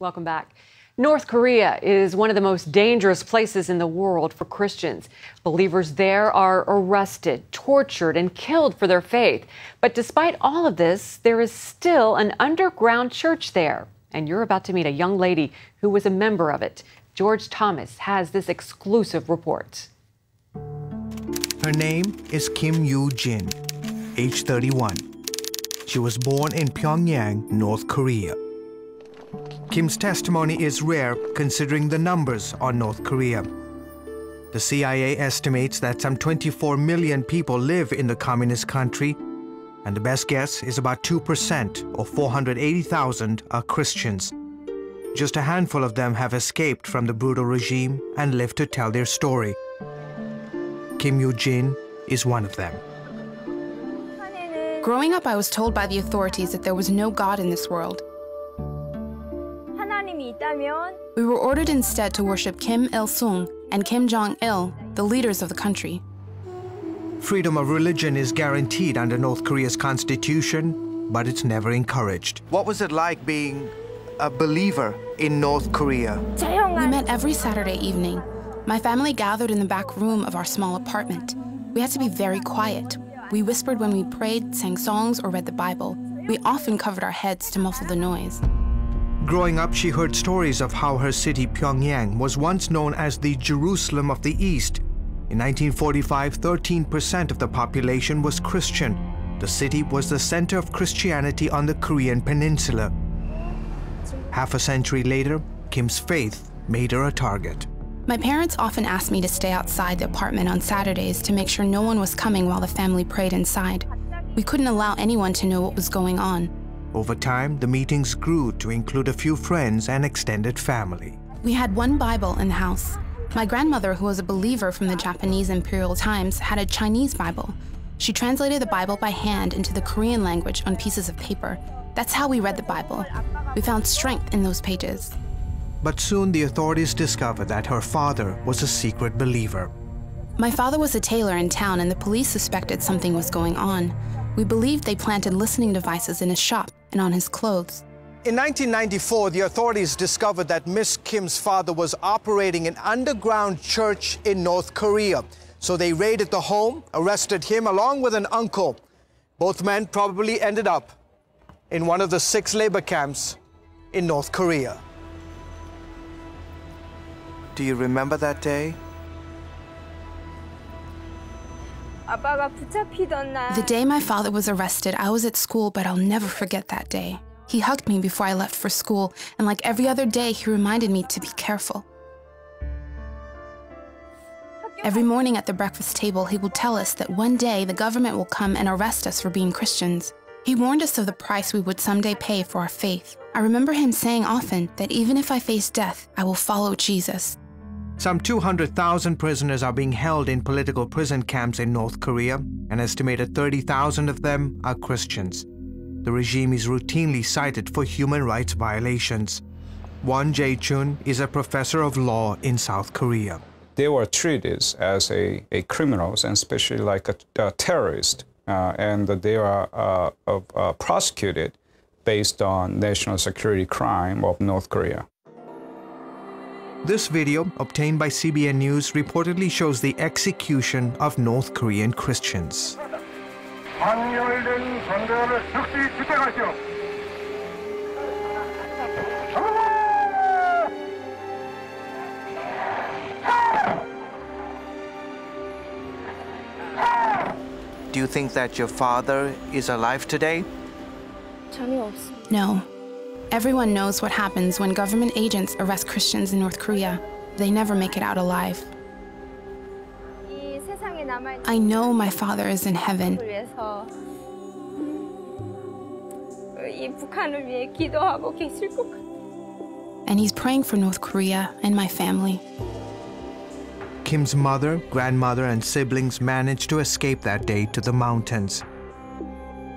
Welcome back. North Korea is one of the most dangerous places in the world for Christians. Believers there are arrested, tortured, and killed for their faith. But despite all of this, there is still an underground church there. And you're about to meet a young lady who was a member of it. George Thomas has this exclusive report. Her name is Kim Yoo-jin, age 31. She was born in Pyongyang, North Korea. Kim's testimony is rare considering the numbers on North Korea. The CIA estimates that some 24 million people live in the communist country, and the best guess is about 2%, or 480,000, are Christians. Just a handful of them have escaped from the brutal regime and lived to tell their story. Kim Yoo-jin is one of them. Growing up, I was told by the authorities that there was no God in this world. We were ordered instead to worship Kim Il-sung and Kim Jong-il, the leaders of the country. Freedom of religion is guaranteed under North Korea's constitution, but it's never encouraged. What was it like being a believer in North Korea? We met every Saturday evening. My family gathered in the back room of our small apartment. We had to be very quiet. We whispered when we prayed, sang songs, or read the Bible. We often covered our heads to muffle the noise. Growing up, she heard stories of how her city, Pyongyang, was once known as the Jerusalem of the East. In 1945, 13% of the population was Christian. The city was the center of Christianity on the Korean peninsula. Half a century later, Kim's faith made her a target. My parents often asked me to stay outside the apartment on Saturdays to make sure no one was coming while the family prayed inside. We couldn't allow anyone to know what was going on. Over time, the meetings grew to include a few friends and extended family. We had one Bible in the house. My grandmother, who was a believer from the Japanese imperial times, had a Chinese Bible. She translated the Bible by hand into the Korean language on pieces of paper. That's how we read the Bible. We found strength in those pages. But soon the authorities discovered that her father was a secret believer. My father was a tailor in town, and the police suspected something was going on. We believed they planted listening devices in his shop and on his clothes. In 1994, the authorities discovered that Miss Kim's father was operating an underground church in North Korea. So they raided the home, arrested him along with an uncle. Both men probably ended up in one of the 6 labor camps in North Korea. Do you remember that day? The day my father was arrested, I was at school, but I'll never forget that day. He hugged me before I left for school, and like every other day, he reminded me to be careful. Every morning at the breakfast table, he would tell us that one day the government will come and arrest us for being Christians. He warned us of the price we would someday pay for our faith. I remember him saying often that even if I face death, I will follow Jesus. Some 200,000 prisoners are being held in political prison camps in North Korea. An estimated 30,000 of them are Christians. The regime is routinely cited for human rights violations. Won Jae-chun is a professor of law in South Korea. They were treated as a criminals, and especially like a terrorist, and they are prosecuted based on national security crime of North Korea. This video, obtained by CBN News, reportedly shows the execution of North Korean Christians. Do you think that your father is alive today? No. Everyone knows what happens when government agents arrest Christians in North Korea. They never make it out alive. I know my father is in heaven. And he's praying for North Korea and my family. Kim's mother, grandmother, and siblings managed to escape that day to the mountains.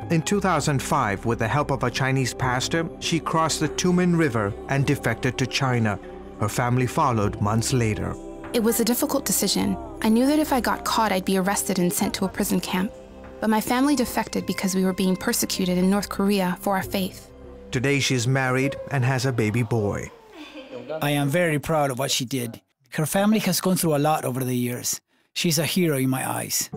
In 2005, with the help of a Chinese pastor, she crossed the Tumen River and defected to China. Her family followed months later. It was a difficult decision. I knew that if I got caught, I'd be arrested and sent to a prison camp. But my family defected because we were being persecuted in North Korea for our faith. Today she's married and has a baby boy. I am very proud of what she did. Her family has gone through a lot over the years. She's a hero in my eyes.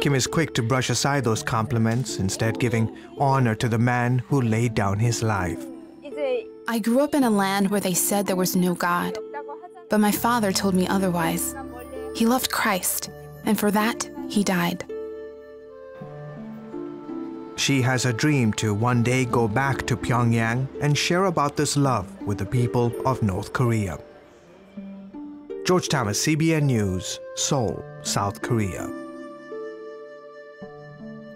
Kim is quick to brush aside those compliments, instead giving honor to the man who laid down his life. I grew up in a land where they said there was no God. But my father told me otherwise. He loved Christ, and for that, he died. She has a dream to one day go back to Pyongyang and share about this love with the people of North Korea. George Thomas, CBN News, Seoul, South Korea.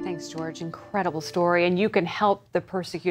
Thanks, George. Incredible story. And you can help the persecuted.